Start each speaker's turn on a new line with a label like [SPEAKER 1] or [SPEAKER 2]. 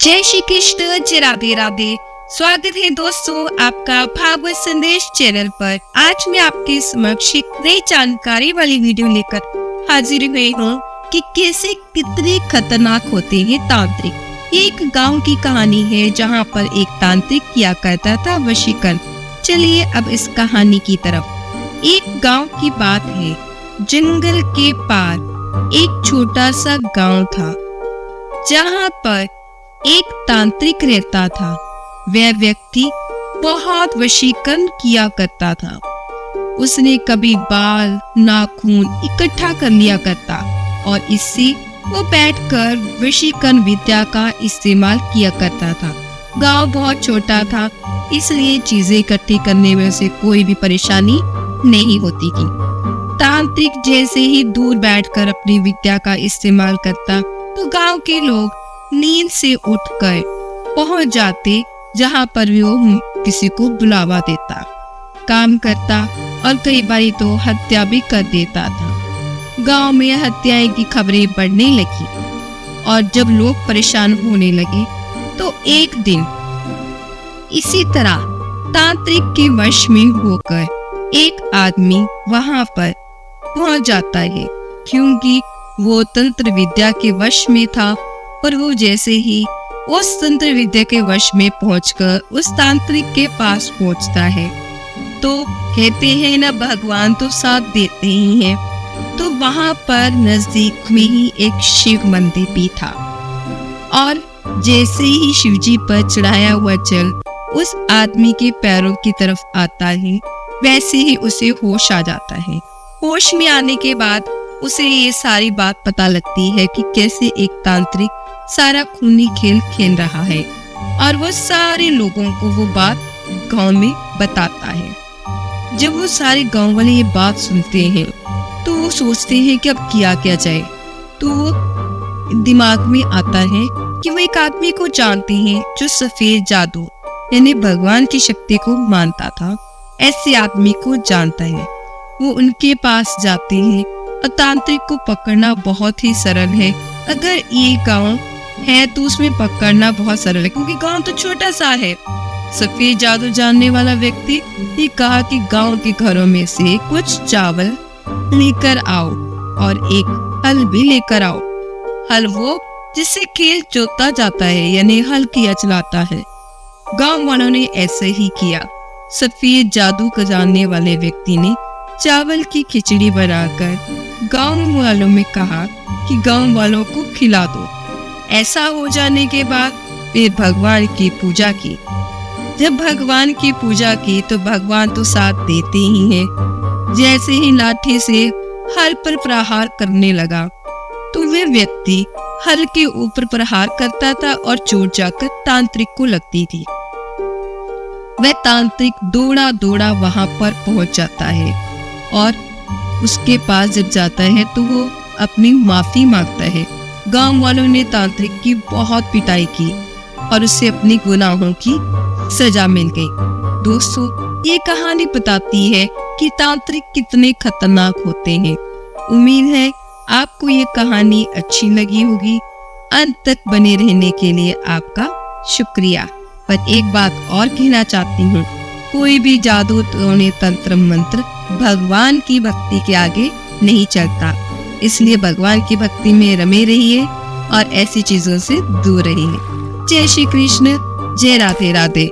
[SPEAKER 1] जय श्री कृष्ण, जय राधे राधे। स्वागत है दोस्तों आपका भागवत संदेश चैनल पर। आज मैं आपके समक्ष एक नई जानकारी वाली वीडियो लेकर हाजिर हुई हूँ कि कैसे कितने खतरनाक होते हैं तांत्रिक। ये एक गांव की कहानी है जहाँ पर एक तांत्रिक किया करता था वशीकरण। चलिए अब इस कहानी की तरफ। एक गांव की बात है। जंगल के पार एक छोटा सा गांव था जहाँ पर एक तांत्रिक रहता था। वह व्यक्ति बहुत वशीकरण किया करता था। उसने कभी बाल नाखून इकट्ठा कर लिया करता और इससे वो बैठकर वशीकरण विद्या का इस्तेमाल किया करता था। गांव बहुत छोटा था, इसलिए चीजें इकट्ठी करने में उसे कोई भी परेशानी नहीं होती थी। तांत्रिक जैसे ही दूर बैठकर अपनी विद्या का इस्तेमाल करता तो गांव के लोग नींद से उठकर पहुंच जाते जहां पर वो किसी को बुलावा देता, काम करता और कई बार तो हत्या भी कर देता था। गांव में हत्याएं की खबरें बढ़ने लगी और जब लोग परेशान होने लगे तो एक दिन इसी तरह तांत्रिक के वश में होकर एक आदमी वहां पर पहुंच जाता है, क्योंकि वो तंत्र विद्या के वश में था। और वो जैसे ही उस तंत्र विद्या के वश में पहुंचकर उस तांत्रिक के पास पहुंचता है तो कहते हैं ना, भगवान तो साथ देते ही हैं। तो वहां पर नजदीक में ही एक शिव मंदिर भी था और जैसे ही शिवजी पर चढ़ाया हुआ जल उस आदमी के पैरों की तरफ आता है, वैसे ही उसे होश आ जाता है। होश में आने के बाद उसे ये सारी बात पता लगती है कि कैसे एक तांत्रिक सारा खूनी खेल खेल रहा है और वो सारे लोगों को वो बात गांव में बताता है। जब वो सारे गांव वाले ये बात सुनते हैं तो वो सोचते हैं कि अब किया क्या जाए। तो वो दिमाग में आता है कि वो एक आदमी को जानते हैं जो सफेद जादू यानी भगवान की शक्ति को मानता था। ऐसे आदमी को जानता है। वो उनके पास जाते हैं और तांत्रिक को पकड़ना बहुत ही सरल है। अगर ये गांव है तो उसमें पकड़ना बहुत सरल है, क्योंकि गांव तो छोटा सा है। सफेद जादू जानने वाला व्यक्ति ये कहा कि गांव के घरों में से कुछ चावल लेकर आओ और एक हल भी लेकर आओ। हल वो जिससे खेत जोता जाता है, यानी हल किया चलाता है। गांव वालों ने ऐसे ही किया। सफेद जादू को जानने वाले व्यक्ति ने चावल की खिचड़ी बनाकर गांव वालों में कहा कि गांव वालों को खिला दो। ऐसा हो जाने के बाद फिर भगवान की पूजा की। जब भगवान की पूजा की तो भगवान तो साथ देते ही हैं। जैसे ही लाठी से हल पर प्रहार करने लगा तो वह व्यक्ति हल के ऊपर प्रहार करता था और चोट जाकर तांत्रिक को लगती थी। वह तांत्रिक दौड़ा दौड़ा वहां पर पहुंच जाता है और उसके पास जब जाता है तो वो अपनी माफी मांगता है। गांव वालों ने तांत्रिक की बहुत पिटाई की और उसे अपनी गुनाहों की सजा मिल गई। दोस्तों, ये कहानी बताती है कि तांत्रिक कितने खतरनाक होते हैं। उम्मीद है आपको ये कहानी अच्छी लगी होगी। अंत तक बने रहने के लिए आपका शुक्रिया। पर एक बात और कहना चाहती हूँ, कोई भी जादू टोने तंत्र मंत्र भगवान की भक्ति के आगे नहीं चलता। इसलिए भगवान की भक्ति में रमे रहिए और ऐसी चीजों से दूर रहिए। जय श्री कृष्ण, जय राधे राधे।